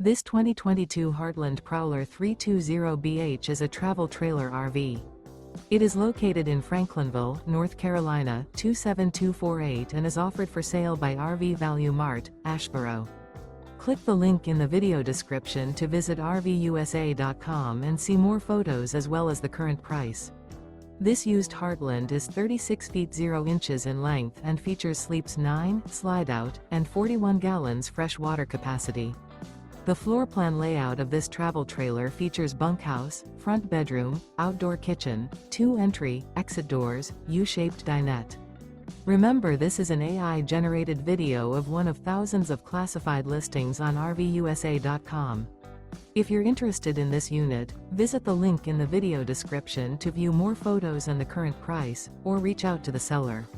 This 2022 Heartland Prowler 320BH is a travel trailer RV. It is located in Franklinville, North Carolina, 27248 and is offered for sale by RV Value Mart, Asheboro. Click the link in the video description to visit RVUSA.com and see more photos as well as the current price. This used Heartland is 36 feet 0 inches in length and features sleeps 9, Slideout, and 41 gallons fresh water capacity. The floor plan layout of this travel trailer features bunkhouse, front bedroom, outdoor kitchen, 2 entry, exit doors, U-shaped dinette. Remember, this is an AI-generated video of one of thousands of classified listings on RVUSA.com. If you're interested in this unit, visit the link in the video description to view more photos and the current price, or reach out to the seller.